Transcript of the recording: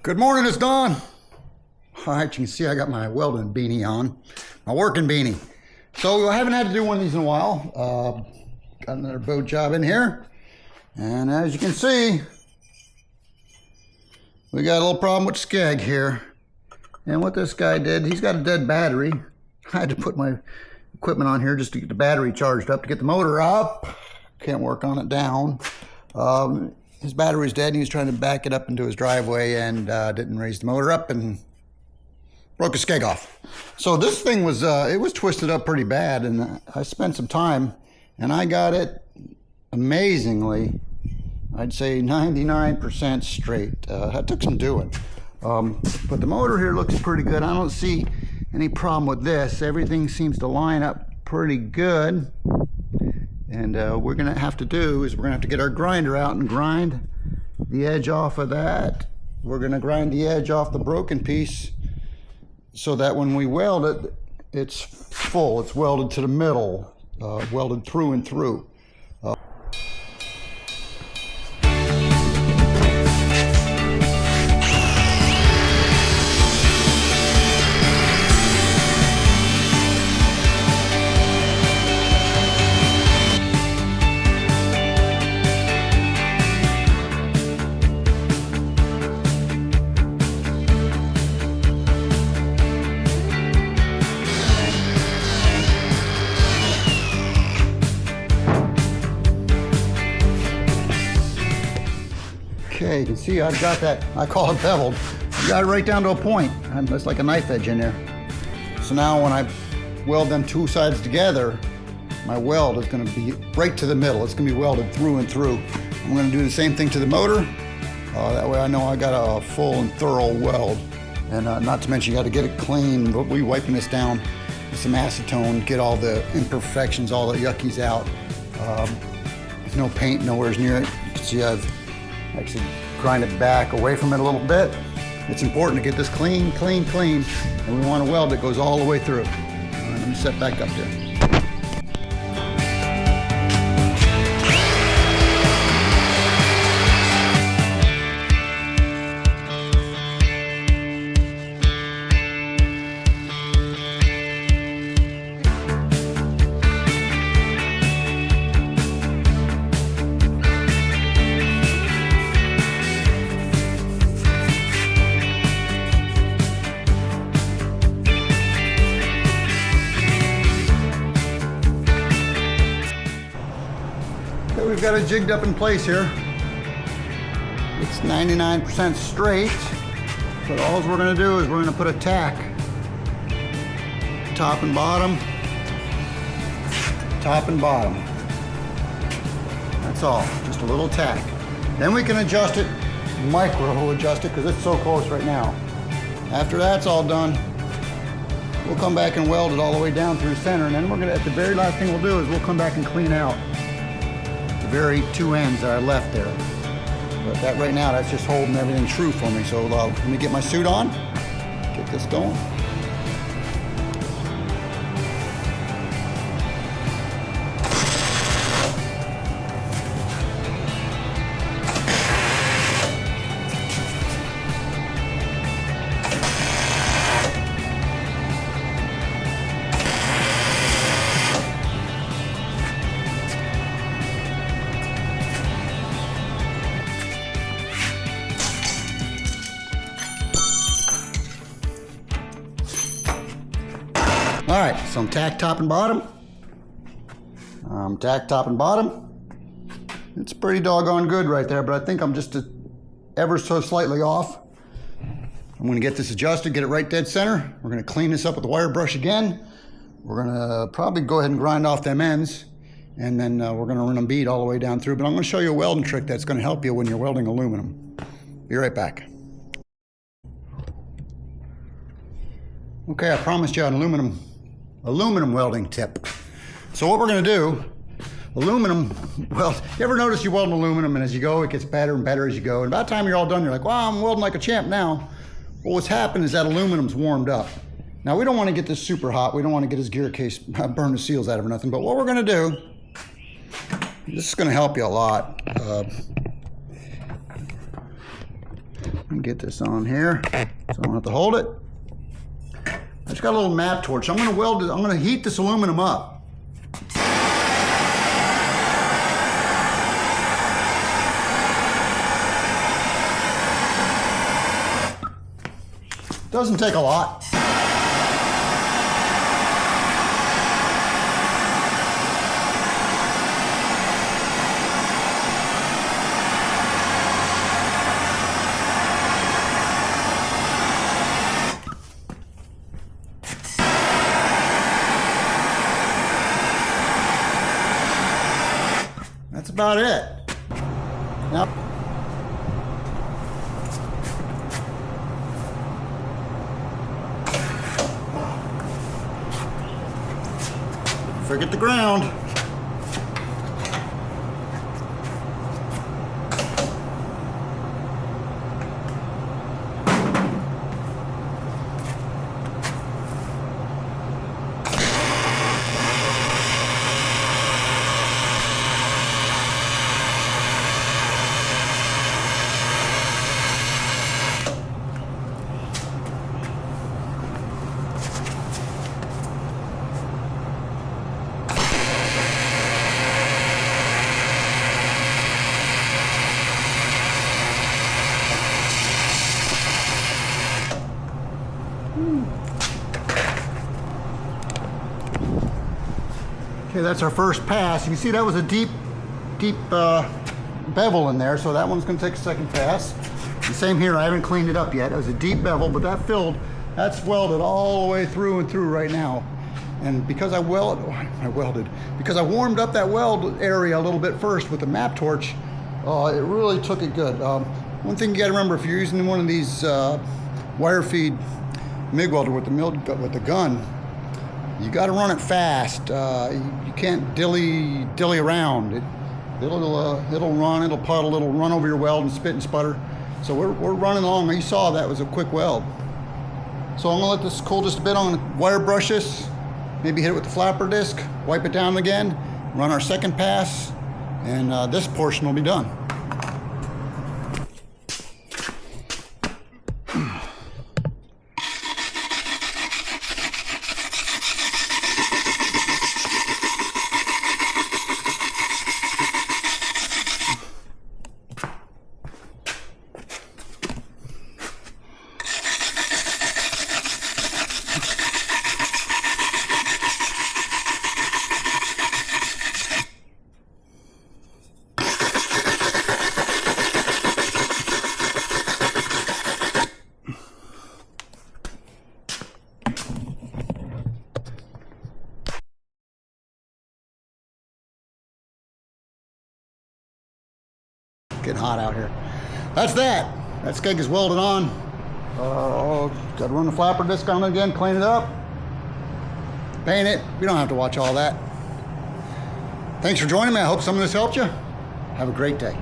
Good morning, it's Don. All right, you can see I got my welding beanie on, my working beanie. So I haven't had to do one of these in a while. Got another boat job in here. And as you can see, we got a little problem with Skeg here. And what this guy did, he's got a dead battery. I had to put my equipment on here just to get the battery charged up, to get the motor up. Can't work on it down. His battery's dead and he was trying to back it up into his driveway and didn't raise the motor up and broke his Skeg off. So this thing was, it was twisted up pretty bad, and I spent some time and I got it amazingly, I'd say 99% straight. That took some doing. But the motor here looks pretty good. I don't see any problem with this. Everything seems to line up pretty good. And we're gonna have to do is we're gonna have to get our grinder out and grind the edge off of that. We're gonna grind the edge off the broken piece so that when we weld it, it's full, it's welded to the middle, welded through and through. Okay, you can see I've got that, I call it beveled. I got it right down to a point. It's like a knife edge in there. So now when I weld them two sides together, my weld is gonna be right to the middle. It's gonna be welded through and through. I'm gonna do the same thing to the motor. That way I know I got a full and thorough weld. And not to mention you gotta get it clean. We'll be wiping this down with some acetone, get all the imperfections, all the yuckies out. There's no paint nowhere near it. You can see I've actually grind it back away from it a little bit. It's important to get this clean, clean, clean, and we want a weld that goes all the way through. All right, let me set back up there. We've got it jigged up in place here. It's 99% straight, but all we're gonna do is we're gonna put a tack, top and bottom, top and bottom. That's all, just a little tack. Then we can adjust it, micro adjust it, because it's so close right now. After that's all done, we'll come back and weld it all the way down through the center, and then we're gonna, at the very last thing we'll do is we'll come back and clean out the very two ends that I left there. But that right now, that's just holding everything true for me. So let me get my suit on, get this going. All right, so I'm tacked top and bottom. Tacked top and bottom. It's pretty doggone good right there, but I think I'm just ever so slightly off. I'm gonna get this adjusted, get it right dead center. We're gonna clean this up with the wire brush again. We're gonna probably go ahead and grind off them ends, and then we're gonna run them bead all the way down through, but I'm gonna show you a welding trick that's gonna help you when you're welding aluminum. Be right back. Okay, I promised you an aluminum welding tip. So what we're gonna do, aluminum weld, you ever notice you weld aluminum and as you go, it gets better and better as you go. And by the time you're all done, you're like, wow, I'm welding like a champ now. Well, what's happened is that aluminum's warmed up. Now we don't wanna get this super hot. We don't wanna get his gear case, burn the seals out of it or nothing. But what we're gonna do, this is gonna help you a lot. And get this on here so I don't have to hold it. I just got a little map torch. I'm going to weld it. I'm going to heat this aluminum up. Doesn't take a lot. That's about it. Now, forget the ground. Okay, that's our first pass. You can see that was a deep bevel in there, so that one's going to take a second pass. The same here, I haven't cleaned it up yet. It was a deep bevel, but that's welded all the way through and through right now. And because because I warmed up that weld area a little bit first with the map torch, it really took it good. One thing you got to remember, if you're using one of these wire feed MIG welder with the gun, you got to run it fast. You can't dilly around. It'll run, it'll puddle, it'll run over your weld and spit and sputter. So we're running along. You saw that was a quick weld. So I'm gonna let this cool just a bit. I'm gonna wire brush this, maybe hit it with the flapper disc, wipe it down again, run our second pass, and this portion will be done. Getting hot out here. That's that. That skeg is welded on. Got to run the flapper disc on it again, clean it up, paint it. We don't have to watch all that. Thanks for joining me. I hope some of this helped you. Have a great day.